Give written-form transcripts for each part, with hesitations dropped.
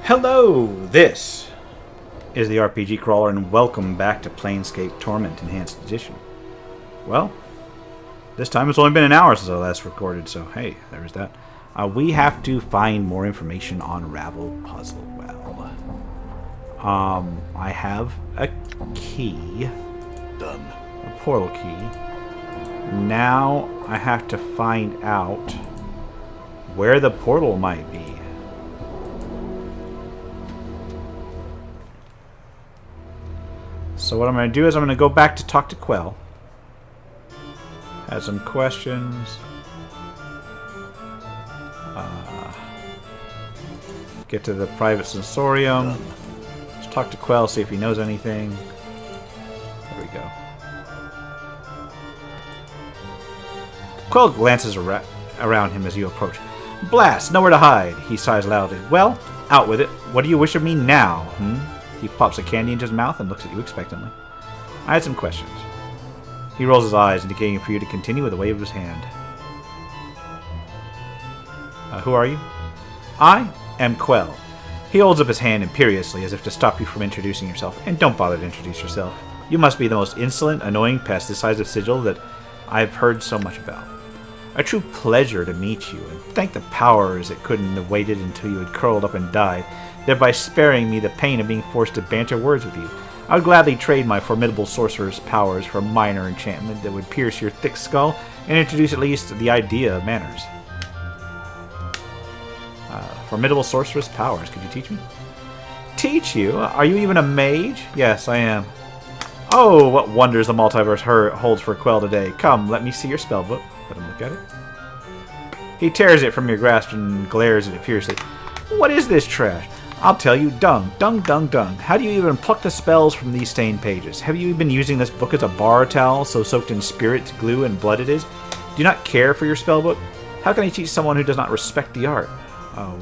Hello, this is the RPG Crawler, and welcome back to Planescape Torment Enhanced Edition. Well, this time it's only been an hour since I last recorded, so hey, there's that. We have to find more information on Ravel Puzzle. Well, I have a key. Done. A portal key. Now I have to find out where the portal might be. So what I'm going to do is I'm going to go back to talk to Quell. Had some questions. Get to the private sensorium. Let's talk to Quell, see if he knows anything. There we go. Quell glances around him as you approach. Blast! Nowhere to hide, he sighs loudly. Well, out with it. What do you wish of me now, He pops a candy into his mouth and looks at you expectantly. I had some questions. He rolls his eyes, indicating for you to continue with a wave of his hand. Who are you? I am Quell. He holds up his hand imperiously as if to stop you from introducing yourself. And don't bother to introduce yourself. You must be the most insolent, annoying pest the size of Sigil that I've heard so much about. A true pleasure to meet you, and thank the powers that couldn't have waited until you had curled up and died, thereby sparing me the pain of being forced to banter words with you. I would gladly trade my formidable sorcerer's powers for a minor enchantment that would pierce your thick skull and introduce at least the idea of manners. Formidable sorcerer's powers. Could you teach me? Teach you? Are you even a mage? Yes, I am. Oh, what wonders the multiverse holds for Quell today. Come, let me see your spellbook. Let him look at it. He tears it from your grasp and glares at it fiercely. What is this trash? I'll tell you, dung, dung, dung, dung. How do you even pluck the spells from these stained pages? Have you been using this book as a bar towel, so soaked in spirit, glue, and blood it is? Do you not care for your spellbook? How can I teach someone who does not respect the art?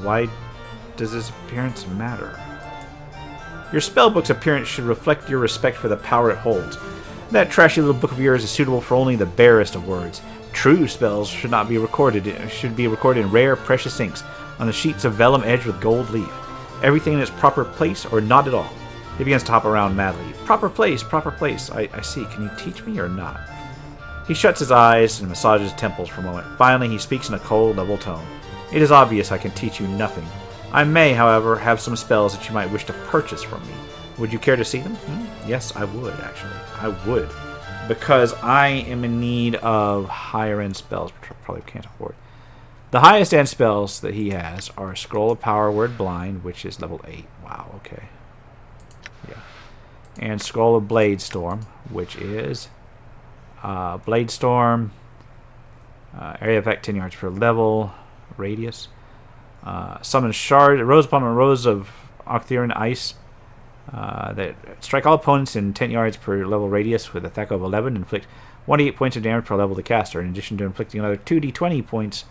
Why does this appearance matter? Your spellbook's appearance should reflect your respect for the power it holds. That trashy little book of yours is suitable for only the barest of words. True spells should not be recorded. It should be recorded in rare, precious inks, on the sheets of vellum edged with gold leaf. Everything in its proper place, or not at all. He begins to hop around madly. Proper place, proper place. I see. Can you teach me or not? He shuts his eyes and massages his temples for a moment. Finally, he speaks in a cold, level tone. It is obvious I can teach you nothing. I may, however, have some spells that you might wish to purchase from me. Would you care to see them? Yes, I would, actually. I would. Because I am in need of higher-end spells, which I probably can't afford. The highest-end spells that he has are Scroll of Power Word Blind, which is level 8. Wow, okay. Yeah. And Scroll of Blade Storm, which is Blade Storm, area effect 10 yards per level, radius. Summon Shard, Rose upon a Rose of Octhiran Ice, that strike all opponents in 10 yards per level radius with a attack of 11, inflict 1d8 points of damage per level to the caster, in addition to inflicting another 2d20 points,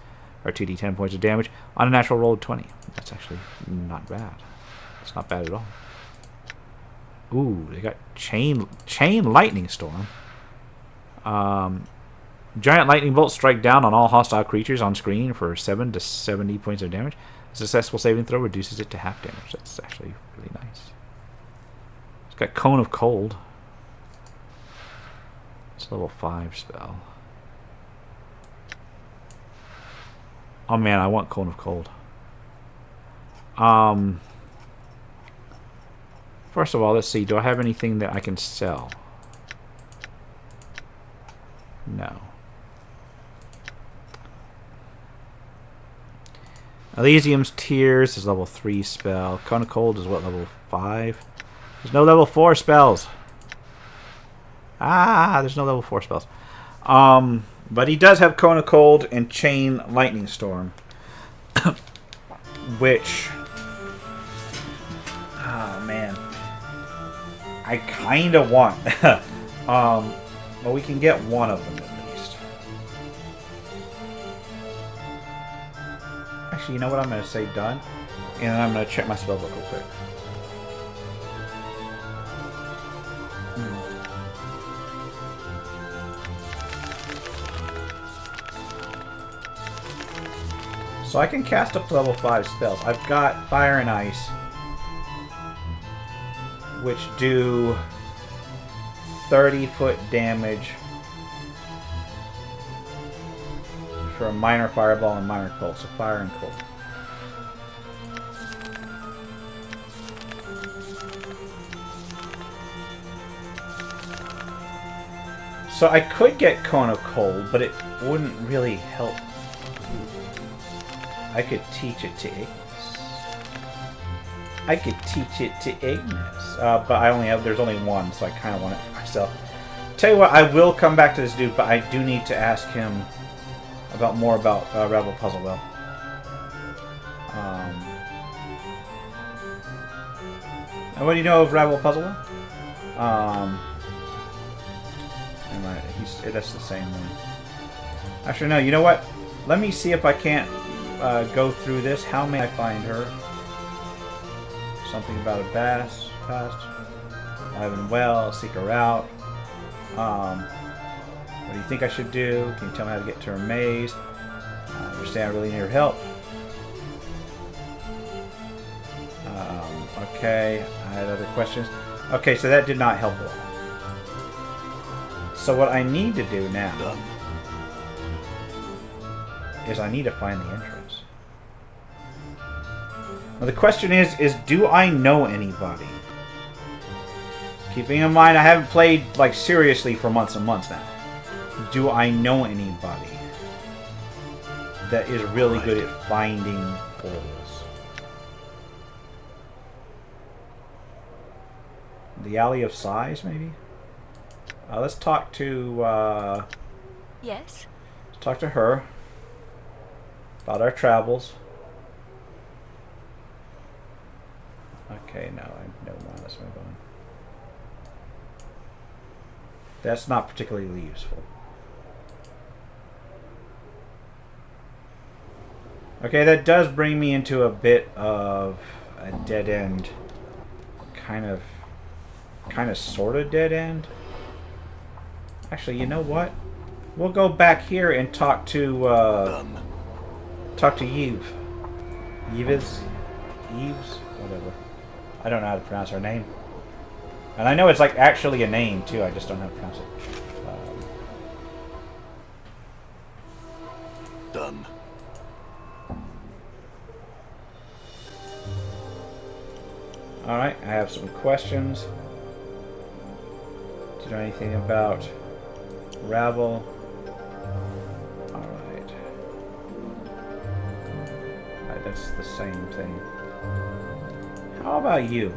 or 2d10 points of damage on a natural roll of 20. That's actually not bad. It's not bad at all. Ooh, they got Chain Lightning Storm. Giant lightning bolts strike down on all hostile creatures on screen for 7 to 70 points of damage. A successful saving throw reduces it to half damage. That's actually really nice. It's got Cone of Cold. It's a level 5 spell. Oh man, I want Cone of Cold. First of all, let's see. Do I have anything that I can sell? No. Elysium's Tears is level 3 spell. Cone of Cold is what, level 5? There's no level 4 spells. There's no level 4 spells. But he does have Cone of Cold and Chain Lightning Storm. Which... oh, man. I kind of want. But we can get one of them at least. Actually, you know what? I'm going to say done. And then I'm going to check my spellbook real quick. So I can cast up to level 5 spells. I've got Fire and Ice. which do 30-foot damage for a minor fireball and minor cold. So fire and cold. So I could get Cone of Cold, but it wouldn't really help. I could teach it to Ignis. I could teach it to Ignis. But I only have, there's only one, so I kind of want it for myself. Tell you what, I will come back to this dude, but I do need to ask him about more about Ravel Puzzle Well. And what do you know of Ravel Puzzle Well? That's the same one. Actually, no. You know what? Let me see if I can't go through this. How may I find her? Something about a bass. Past. Alive and well. Seek her out. What do you think I should do? Can you tell me how to get to her maze? I understand I really need her help. Okay. I had other questions. Okay, so that did not help a lot. So what I need to do now is I need to find the entrance. Now the question is do I know anybody? Keeping in mind I haven't played like seriously for months and months now. Do I know anybody that is really good at finding portals? The Alley of Sighs, maybe? Let's talk to, Yes? Let's talk to her about our travels. Okay, no, never mind. Let's move on. That's not particularly useful. Okay, that does bring me into a bit of a dead end. Kind of sort of dead end. Actually, you know what? We'll go back here and talk to Yves. Yves? Whatever. I don't know how to pronounce her name. And I know it's like actually a name too, I just don't know how to pronounce it. Done. Alright, I have some questions. Do you know anything about Ravel? Alright. That's the same thing. How about you?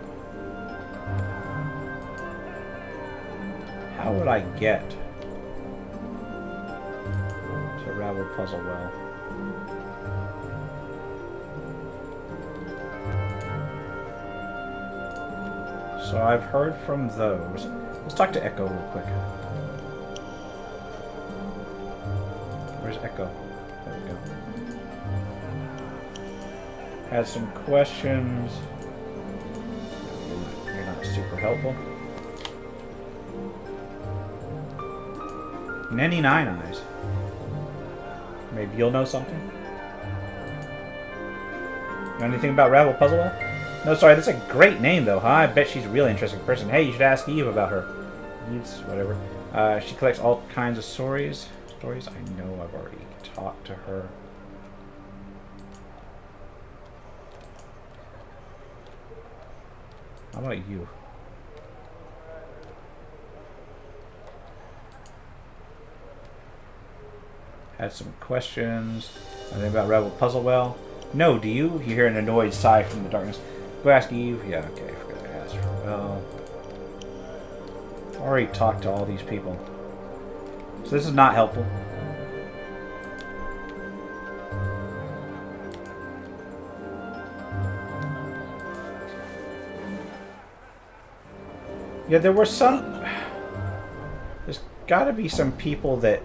How would I get to Ravel Puzzle Well? So I've heard from those. Let's talk to Echo real quick. Where's Echo? There we go. Had some questions. You're not super helpful. Nanny Nine Eyes. Maybe you'll know something? Know anything about Ravel Puzzle Well? No, sorry, that's a great name, though, huh? I bet she's a really interesting person. Hey, you should ask Eve about her. Eve's, whatever. She collects all kinds of stories. I know I've already talked to her. How about you? Had some questions. Anything about Ravel Puzzle Well? No, do you? You hear an annoyed sigh from the darkness. Go ask Eve. Yeah, okay, I forgot to ask her. Well, already talked to all these people. So this is not helpful. Yeah, there were some... There's gotta be some people that...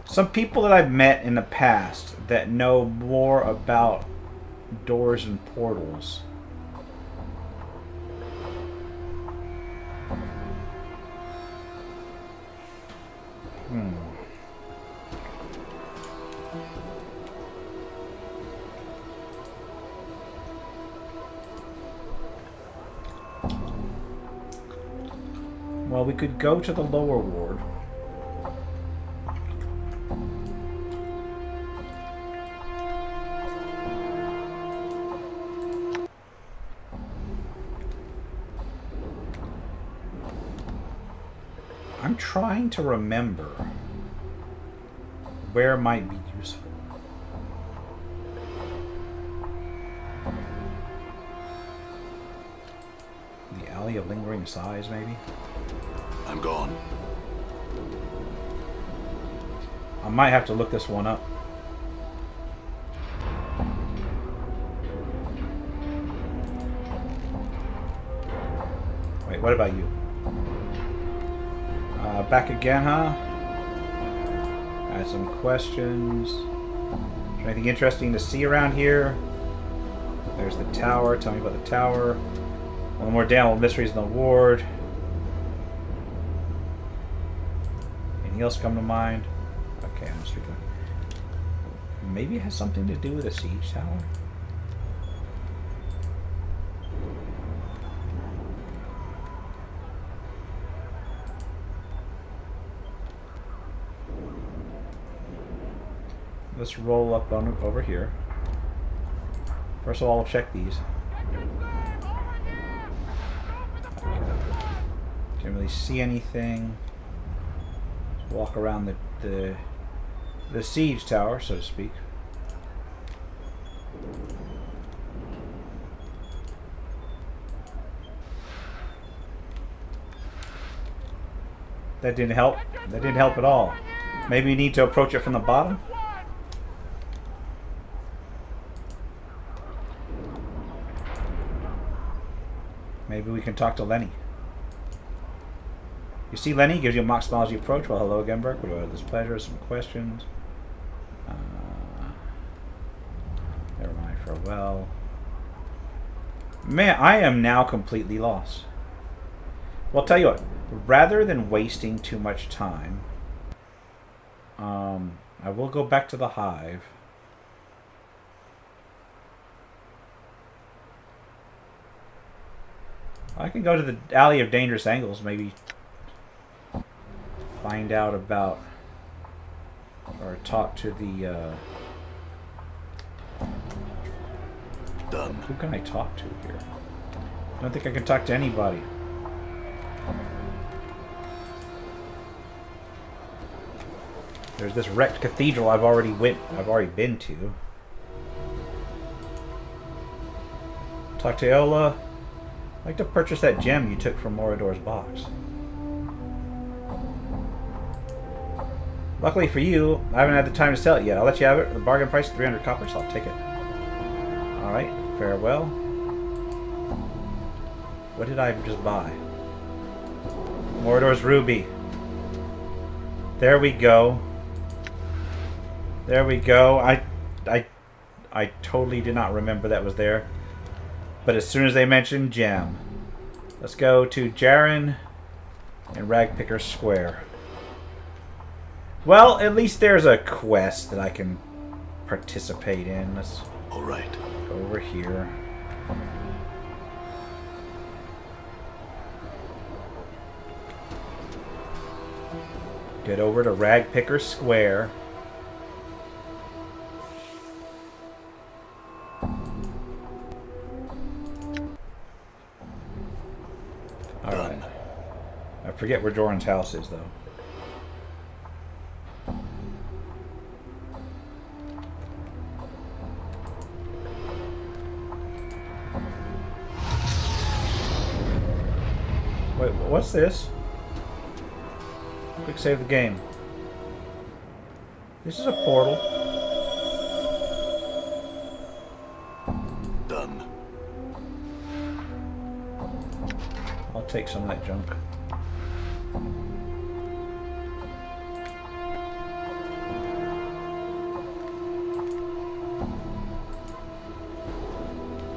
Some people that I've met in the past that know more about doors and portals. Well, we could go to the lower ward. I'm trying to remember where might be useful. The Alley of Lingering Sighs, maybe? I'm gone. I might have to look this one up. Wait, what about you? Back again, huh? I had some questions. Is there anything interesting to see around here? There's the tower. Tell me about the tower. One more down with mysteries in the ward. Anything else come to mind? Okay, I'm speaking. Maybe it has something to do with a siege tower? Let's roll up on over here. First of all, we'll check these. Okay. Can't really see anything. Let's walk around the siege tower, so to speak. That didn't help. That didn't help at all. Maybe we need to approach it from the bottom. Maybe we can talk to Lenny. You see Lenny gives you a mock cosmology approach. Well, hello again, Burke. What about this pleasure? Some questions. Never mind. Farewell. Man, I am now completely lost. Well, I'll tell you what. Rather than wasting too much time, I will go back to the hive. I can go to the Alley of Dangerous Angles, maybe find out about or talk to the Done. Who can I talk to here? I don't think I can talk to anybody. There's this wrecked cathedral I've already been to. Talk to Eola. I'd like to purchase that gem you took from Morador's box. Luckily for you, I haven't had the time to sell it yet. I'll let you have it. The bargain price is 300 copper, so I'll take it. Alright, farewell. What did I just buy? Morador's ruby. There we go. There we go. I totally did not remember that was there. But as soon as they mentioned gem, let's go to Jaren and Ragpicker Square. Well, at least there's a quest that I can participate in. Let's all right. go over here. Get over to Ragpicker Square. Alright. I forget where Joran's house is, though. Wait, what's this? Quick save the game. This is a portal. Done. I'll take some of that junk.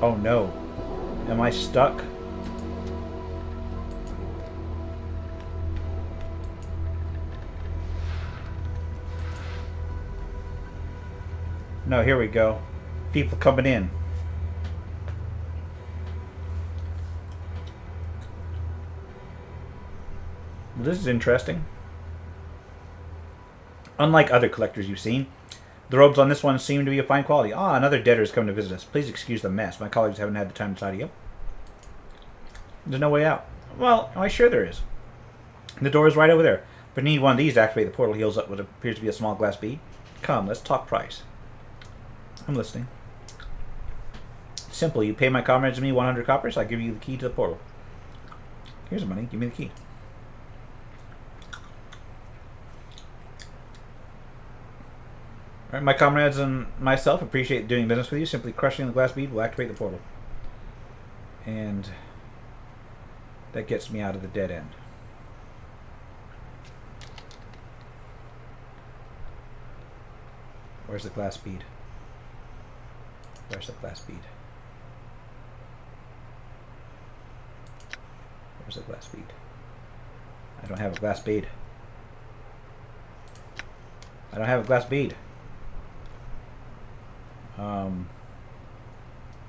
Oh no. Am I stuck? No, here we go. People coming in. This is interesting. Unlike other collectors you've seen, the robes on this one seem to be of fine quality. Ah, another debtor has come to visit us. Please excuse the mess. My colleagues haven't had the time to tidy up. There's no way out. Well, am I sure there is? The door is right over there. But I need one of these to activate the portal heals up what appears to be a small glass bead. Come, let's talk price. I'm listening. Simple. You pay my comrades and me 100 coppers, I give you the key to the portal. Here's the money. Give me the key. All right, my comrades and myself appreciate doing business with you. Simply crushing the glass bead will activate the portal. And that gets me out of the dead end. Where's the glass bead? Where's the glass bead? Where's the glass bead? I don't have a glass bead. I don't have a glass bead.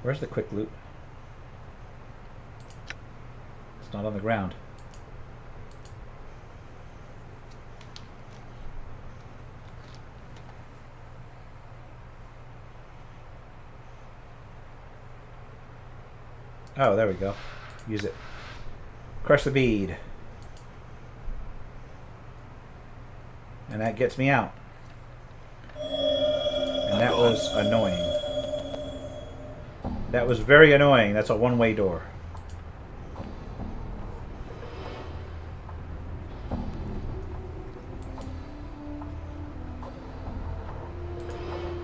Where's the quick loot? It's not on the ground. Oh, there we go. Use it. Crush the bead. And that gets me out. And that was annoying. That was very annoying. That's a one-way door.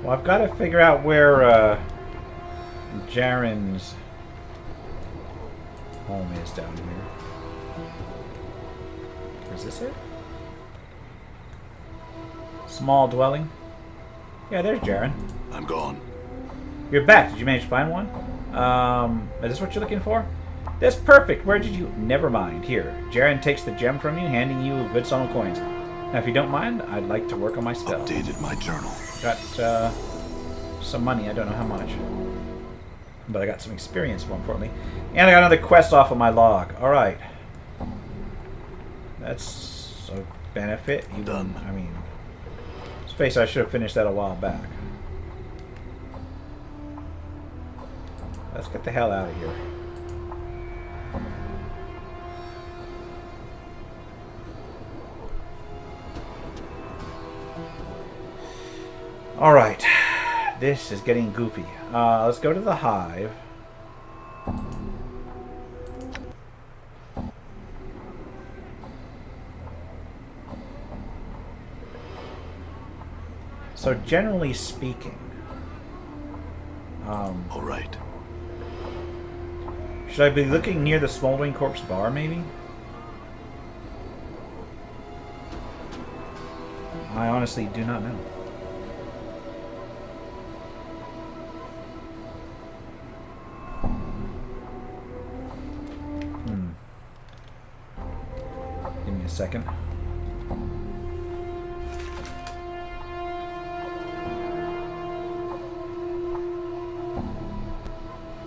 Well, I've got to figure out where Jaren's home is down here. Is this it? Small dwelling? Yeah, there's Jaren. I'm gone. You're back. Did you manage to find one? Is this what you're looking for? That's perfect. Where did you... Never mind. Here. Jaren takes the gem from you, handing you a good sum of coins. Now, if you don't mind, I'd like to work on my spell. Updated my journal. Got, some money. I don't know how much. But I got some experience, more importantly. And I got another quest off of my log. Alright. That's a benefit. Even, done. I mean... Space, I should have finished that a while back. Let's get the hell out of here. Alright. This is getting goofy. Let's go to the hive. So generally speaking... All right. Should I be looking near the Smoldering Corpse bar, maybe? I honestly do not know. Give me a second.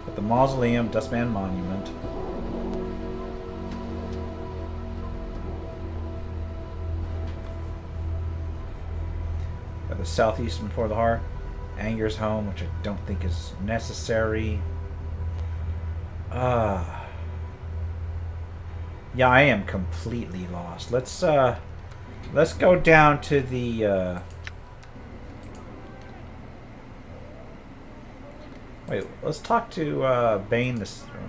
At the Mausoleum, Dustman Monument. At the southeastern before the heart. Anger's home, which I don't think is necessary. Yeah, I am completely lost. Let's go down to the wait, let's talk to Bane the Center.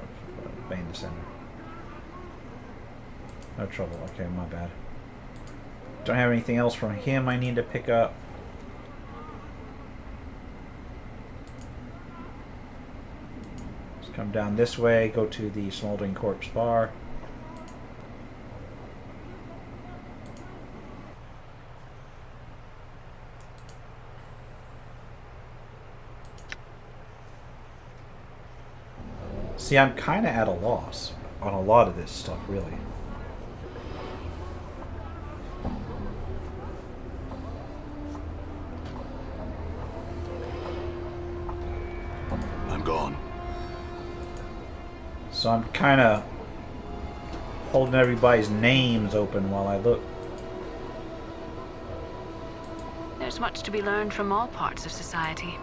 No trouble. Okay, my bad. Don't have anything else from him I need to pick up. Let's come down this way, go to the Smoldering Corpse bar. See, I'm kind of at a loss on a lot of this stuff, really. I'm gone. So I'm kind of holding everybody's names open while I look. There's much to be learned from all parts of society.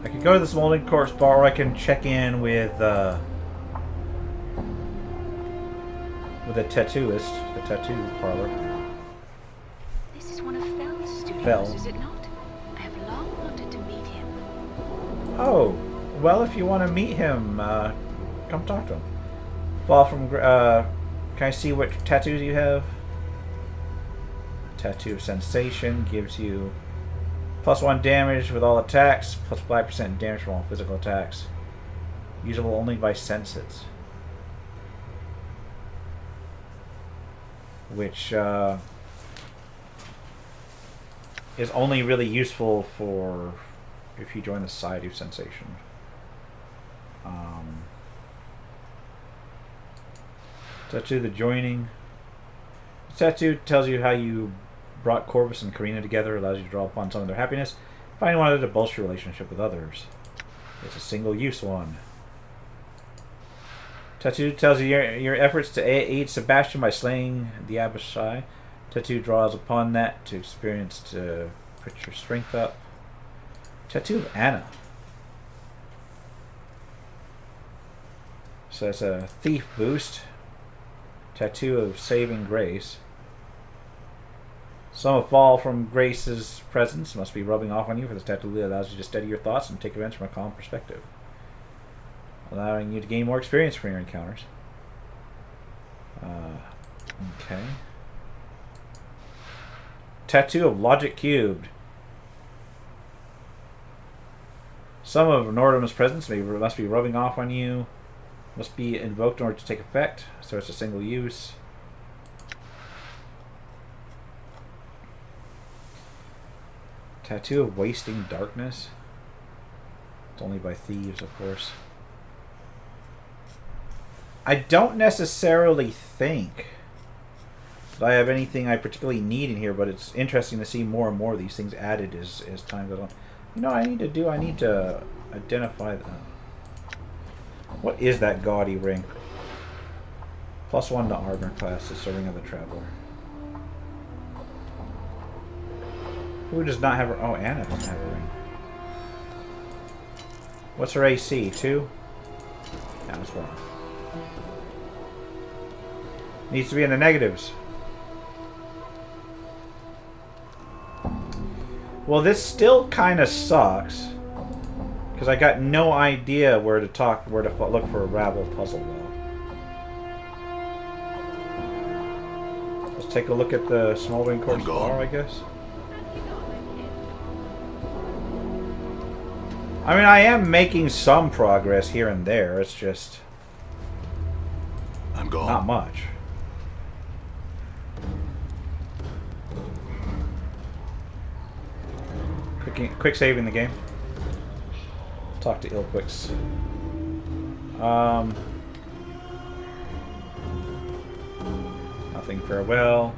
I could go to this molding course bar, or I can check in with a tattooist, the tattoo parlor. This is one of Fell's studios, Fell. is it not? I have long wanted to meet him. Oh, well, if you want to meet him, come talk to him. Fall from, can I see what tattoos you have? Tattoo of Sensation gives you +1 damage with all attacks, plus 5% damage from all physical attacks. Usable only by senses. Which is only really useful for if you join the Society of Sensation. Tattoo the joining. The tattoo tells you how you brought Corvus and Karina together, allows you to draw upon some of their happiness. Find one to bolster your relationship with others. It's a single-use one. Tattoo tells you your efforts to aid Sebastian by slaying the Abishai. Tattoo draws upon that to experience to put your strength up. Tattoo of Anna. So that's a thief boost. Tattoo of Saving Grace. Some fall from Grace's presence must be rubbing off on you, for this tattoo allows you to steady your thoughts and take events from a calm perspective, allowing you to gain more experience from your encounters. Okay. Tattoo of Logic Cubed. Some of Nordum's presence must be rubbing off on you. Must be invoked in order to take effect, so it's a single use. Tattoo of Wasting Darkness. It's only by thieves, of course. I don't necessarily think that I have anything I particularly need in here, but it's interesting to see more and more of these things added as time goes on. You know what I need to identify them. What is that gaudy ring? +1 to armor class, the serving of the traveler. Who does not have a... Oh, Anna doesn't have a ring. What's her AC? 2? Yeah, that's 1. Needs to be in the negatives. Well, this still kind of sucks. Because I got no idea where to look for a Rabble puzzle wall. Let's take a look at the Smoldering Course bar, I guess. I mean, I am making some progress here and there. It's just I'm gone. Not much. Quick saving the game. Talk to Ilquix. Nothing. Farewell.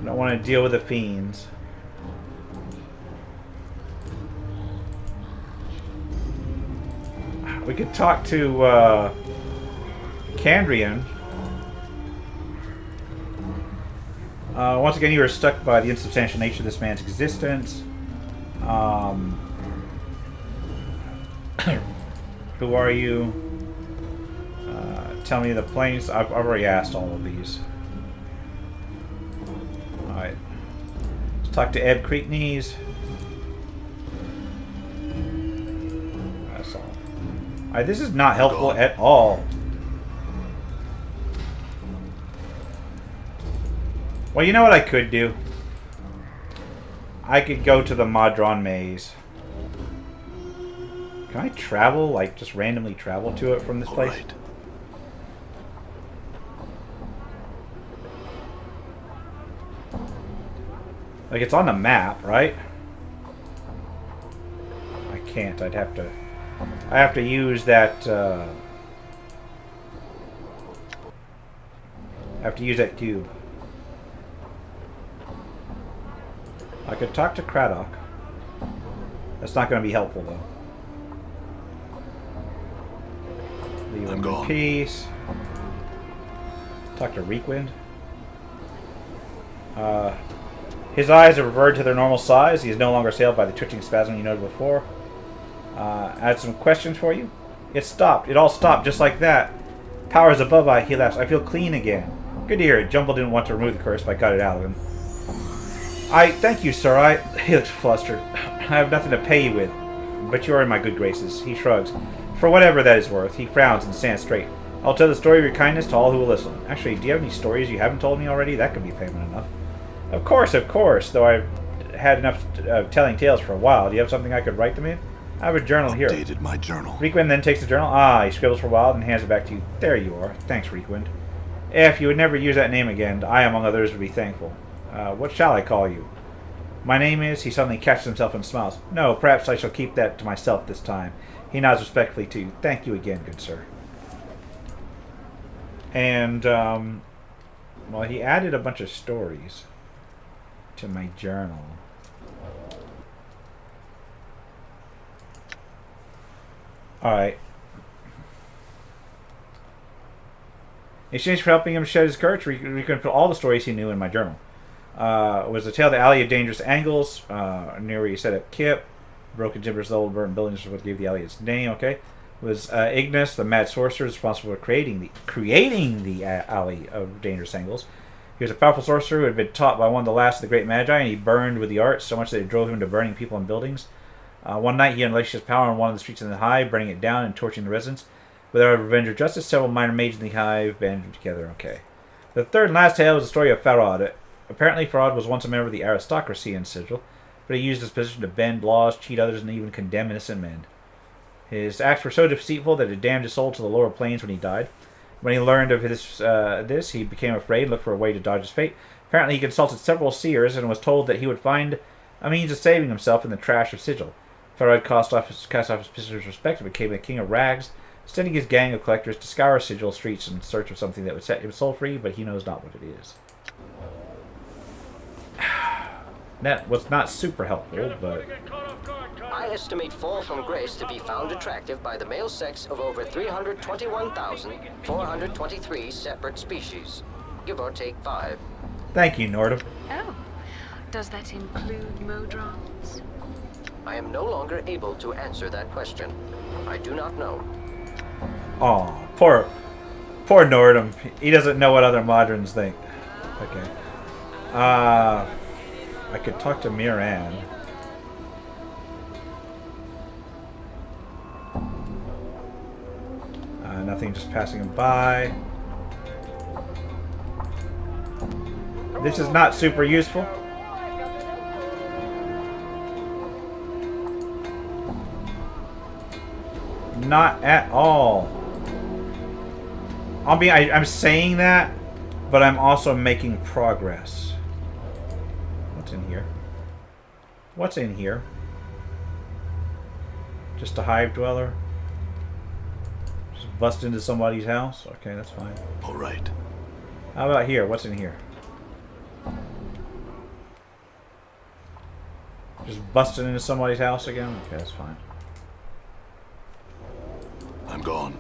Don't want to deal with the fiends. We could talk to Candrian. Once again, you are struck by the insubstantial nature of this man's existence. Who are you? Tell me the planes. I've already asked all of these. Alright. Let's talk to Ed Creeknees. That's all. Alright, this is not helpful at all. Well, you know what I could do? I could go to the Madron Maze. Can I travel, like, just randomly travel to it from this place? Right. Like, it's on the map, right? I can't. I have to use that, I have to use that cube. I could talk to Craddock. That's not going to be helpful, though. Leave I'm him in gone. peace. Talk to Reekwind. His eyes have reverted to their normal size. He is no longer assailed by the twitching spasm you noted before. I had some questions for you. It stopped. It all stopped just like that. Powers above I, he laughs. I feel clean again. Good to hear it. Jumble didn't want to remove the curse, but I got it out of him. Thank you, sir. He looks flustered. I have nothing to pay you with, but you are in my good graces. He shrugs. For whatever that is worth. He frowns and stands straight. I'll tell the story of your kindness to all who will listen. Actually, do you have any stories you haven't told me already? That could be payment enough. Of course, though I've had enough telling tales for a while. Do you have something I could write them in? I have a journal here. Updated my journal. Reekwind then takes the journal. He scribbles for a while and hands it back to you. There you are. Thanks, Reekwind. If you would never use that name again, I, among others, would be thankful. What shall I call you? My name is... He suddenly catches himself and smiles. No, perhaps I shall keep that to myself this time. He nods respectfully to you. Thank you again, good sir. And, well, he added a bunch of stories to my journal. Alright. In exchange for helping him shed his courage, we can put all the stories he knew in my journal. It was a tale of the Alley of Dangerous Angles, near where you set up Kip. Broken timbers, the old burnt buildings was what gave the alley its name, okay? It was Ignis, the mad sorcerer, responsible for creating the Alley of Dangerous Angles. He was a powerful sorcerer who had been taught by one of the last of the great magi, and he burned with the art so much that it drove him to burning people and buildings. One night he unleashed his power on one of the streets in the hive, burning it down and torching the residents. Without revenge or justice, several minor mages in the hive banded together. Okay. The third and last tale was the story of Farad. Apparently, Farad was once a member of the aristocracy in Sigil, but he used his position to bend laws, cheat others, and even condemn innocent men. His acts were so deceitful that it damned his soul to the lower planes when he died. When he learned of this, he became afraid and looked for a way to dodge his fate. Apparently, he consulted several seers and was told that he would find a means of saving himself in the trash of Sigil. Farad cast off his position's respect and became a king of rags, sending his gang of collectors to scour Sigil streets in search of something that would set his soul free, but he knows not what it is. That was not super helpful, but... I estimate fall from grace to be found attractive by the male sex of over 321,423 separate species. Give or take 5. Thank you, Nordum. Oh, does that include Modrons? I am no longer able to answer that question. I do not know. Aw, poor Nordum. He doesn't know what other Modrons think. Okay. I could talk to Miran. Nothing, just passing him by. This is not super useful. Not at all. I'm saying that, but I'm also making progress. What's in here? What's in here? Just a hive dweller? Just bust into somebody's house? Okay, that's fine. All right. How about here? What's in here? Just busting into somebody's house again? Okay, that's fine. I'm gone.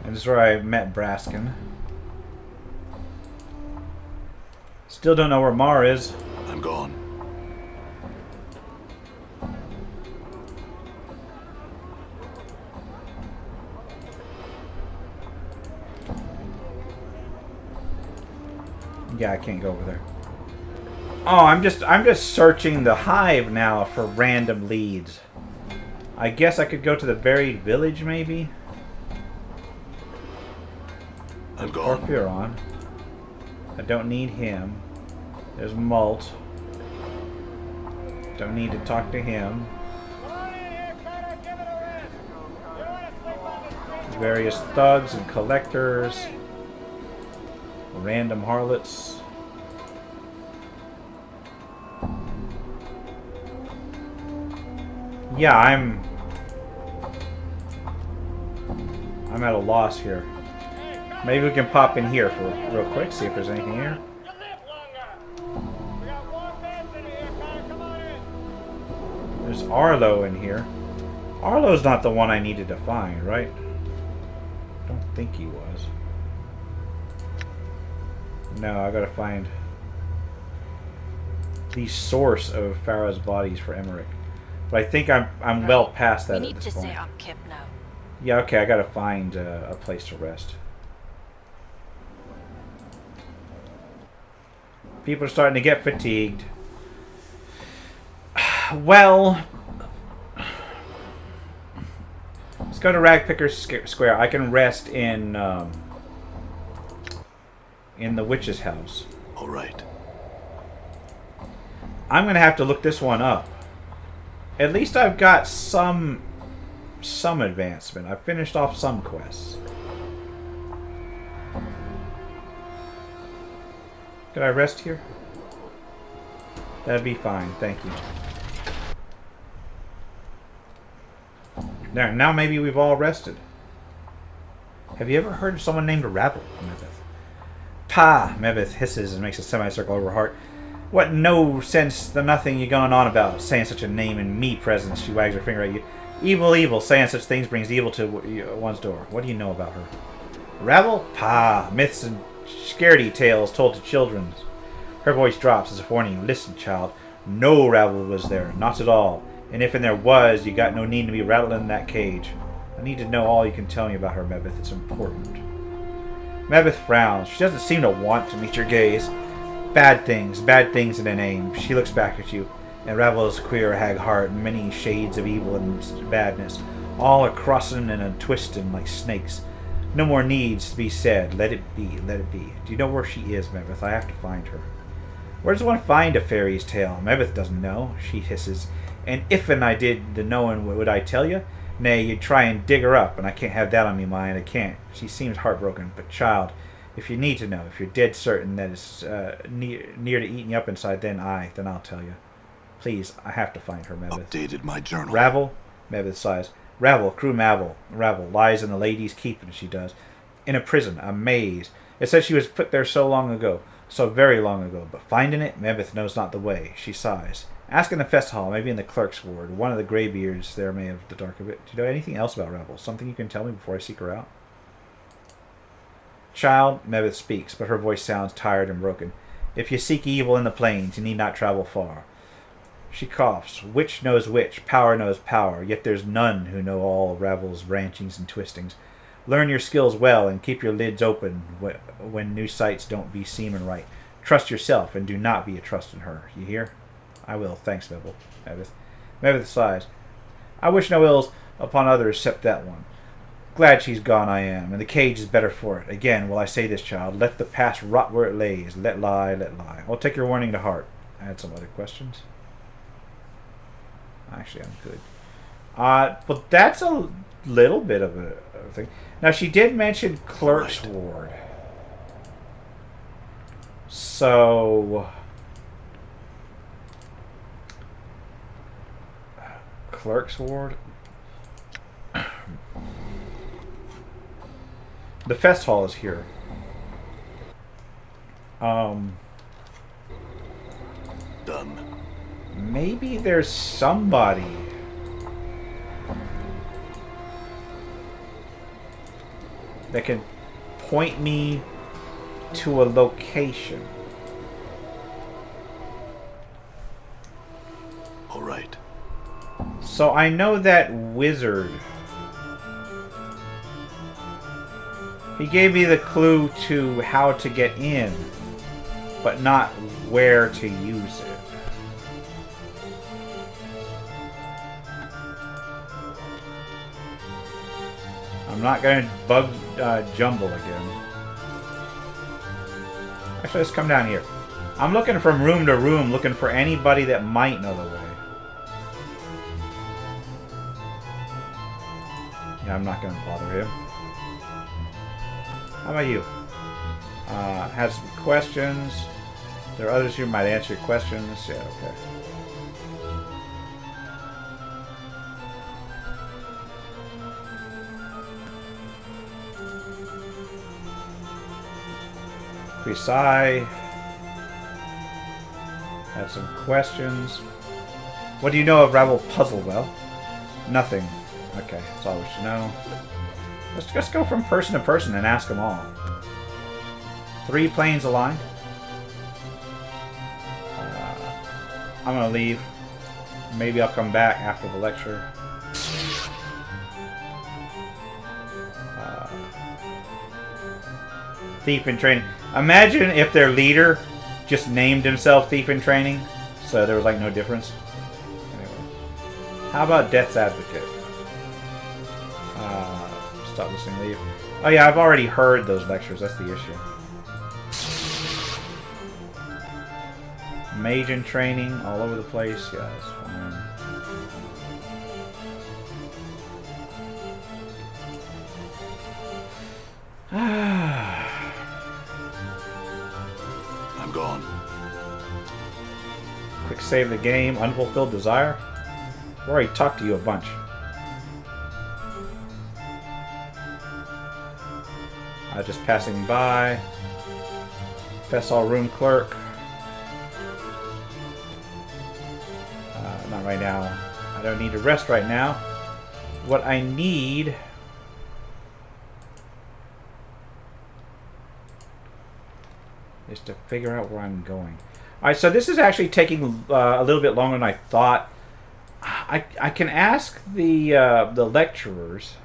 And this is where I met Braskin. Still don't know where Mar is. I'm gone. Yeah, I can't go over there. Oh, I'm just searching the hive now for random leads. I guess I could go to the buried village, maybe. I'm gone. Porphyron. I don't need him. There's Malt. Don't need to talk to him. Various thugs and collectors. Random harlots. Yeah, I'm at a loss here. Maybe we can pop in here for real quick, see if there's anything here. There's Arlo in here. Arlo's not the one I needed to find, right? I don't think he was. No, I gotta find the source of Farah's bodies for Emmerich. But I think I'm well past that We at need this to point. stay up, Kip, now. Yeah, okay, I gotta find a place to rest. People are starting to get fatigued. Well, let's go to Ragpicker Square. I can rest in the witch's house. All right. I'm gonna have to look this one up. At least I've got some advancement. I've finished off some quests. Could I rest here? That'd be fine, thank you. There, now maybe we've all rested. Have you ever heard of someone named Rabble, Mebeth? Pah! Mebeth hisses and makes a semicircle over her heart. What no sense the nothing you going on about, saying such a name in me presence. She wags her finger at you. Evil, evil, saying such things brings evil to one's door. What do you know about her? Rabble? Pah! Myths and scaredy tales told to children. Her voice drops as if warning you. Listen, child. No rabble was there. Not at all. And if there was, you got no need to be rattling in that cage. I need to know all you can tell me about her, Mebeth. It's important. Mebeth frowns. She doesn't seem to want to meet your gaze. Bad things in a name. She looks back at you, and Ravel's queer hag heart, many shades of evil and badness, all a crossing and a twisting like snakes. No more needs to be said. Let it be, let it be. Do you know where she is, Mebeth? I have to find her. Where does one find a fairy's tale? Mebeth doesn't know, she hisses. And if'n I did the knowing, would I tell you? Nay, you'd try and dig her up, and I can't have that on me mind. I can't. She seems heartbroken. But, child, if you need to know, if you're dead certain that it's near to eating you up inside, then I'll tell you. Please, I have to find her, Mebeth. Updated my journal. Ravel? Mebeth sighs. Ravel, crew Mavel. Ravel lies in the lady's keeping, she does. In a prison, a maze. It says she was put there so long ago. So very long ago. But finding it, Mebeth knows not the way. She sighs. Ask in the fest hall, maybe in the clerk's ward. One of the graybeards there may have the dark of it. Do you know anything else about Ravel? Something you can tell me before I seek her out? Child, Mebeth speaks, but her voice sounds tired and broken. If you seek evil in the plains, you need not travel far. She coughs. Witch knows witch, power knows power, yet there's none who know all of Ravel's branchings and twistings. Learn your skills well and keep your lids open when new sights don't be seeming right. Trust yourself and do not be a trust in her. You hear? I will. Thanks, Mebeth. Mebeth sighs. I wish no ills upon others except that one. Glad she's gone I am, and the cage is better for it. Again will I say this, child. Let the past rot where it lays. Let lie, let lie. I'll take your warning to heart. I had some other questions. Actually, I'm good. Well, that's a little bit of a thing. Now, she did mention Clerk's Ward. So... Clerk's Ward? The fest hall is here. Done. Maybe there's somebody that can point me to a location. All right. So I know that wizard. He gave me the clue to how to get in, but not where to use it. I'm not going to bug jumble again. Actually, let's come down here. I'm looking from room to room, looking for anybody that might know the way. Yeah, I'm not going to bother him. How about you? Have some questions. There are others who might answer your questions. Yeah, okay. Presai. Had some questions. What do you know of Rabble Puzzle? Well, nothing. Okay, that's all I wish to know. Let's just go from person to person and ask them all. 3 planes aligned. I'm gonna leave. Maybe I'll come back after the lecture. Thief in Training. Imagine if their leader just named himself Thief in Training, so there was like no difference. Anyway. How about Death's Advocate? Stop listening, leave. Oh yeah, I've already heard those lectures, that's the issue. Mage in Training, all over the place. Yeah, that's fine. I'm gone. Quick save the game. Unfulfilled desire. I've already talked to you a bunch. Just passing by. Fessal Room Clerk. Not right now. I don't need to rest right now. What I need... is to figure out where I'm going. Alright, so this is actually taking a little bit longer than I thought. I can ask the lecturers.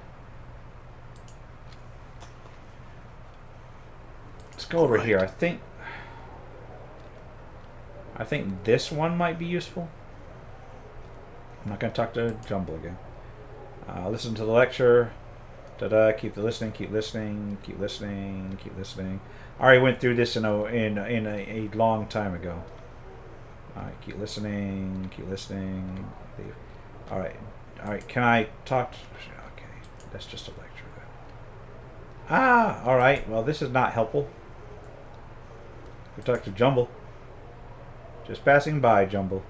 Let's go over here. I think this one might be useful. I'm not going to talk to Jumble again. Listen to the lecture. Keep listening, keep listening, keep listening, keep listening. I already went through this in a long time ago. Alright, keep listening, keep listening. Alright, can I talk? Okay, that's just a lecture then. Alright, well this is not helpful. We talk to Jumble. Just passing by, Jumble.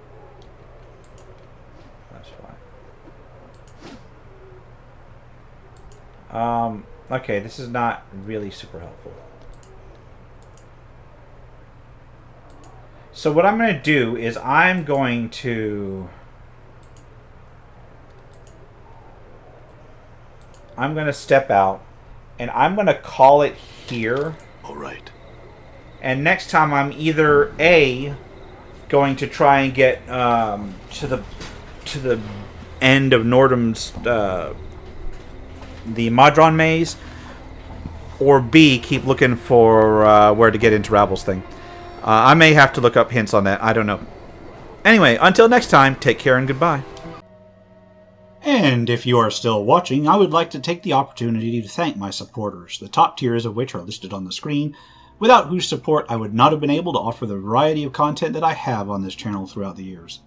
That's fine. Okay, this is not really super helpful. So what I'm going to do is I'm going to step out and I'm going to call it here. All right. And next time I'm either A, going to try and get to the end of Nordum's the Madron maze, or B, keep looking for where to get into Rabble's thing. I may have to look up hints on that. I don't know. Anyway, until next time, take care and goodbye. And if you are still watching, I would like to take the opportunity to thank my supporters, the top tiers of which are listed on the screen, without whose support I would not have been able to offer the variety of content that I have on this channel throughout the years.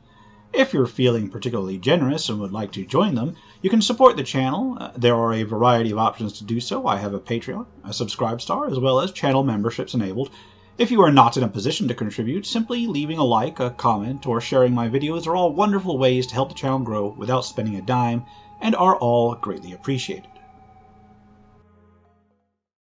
If you're feeling particularly generous and would like to join them, you can support the channel. There are a variety of options to do so. I have a Patreon, a Subscribestar, as well as channel memberships enabled. If you are not in a position to contribute, simply leaving a like, a comment, or sharing my videos are all wonderful ways to help the channel grow without spending a dime, and are all greatly appreciated.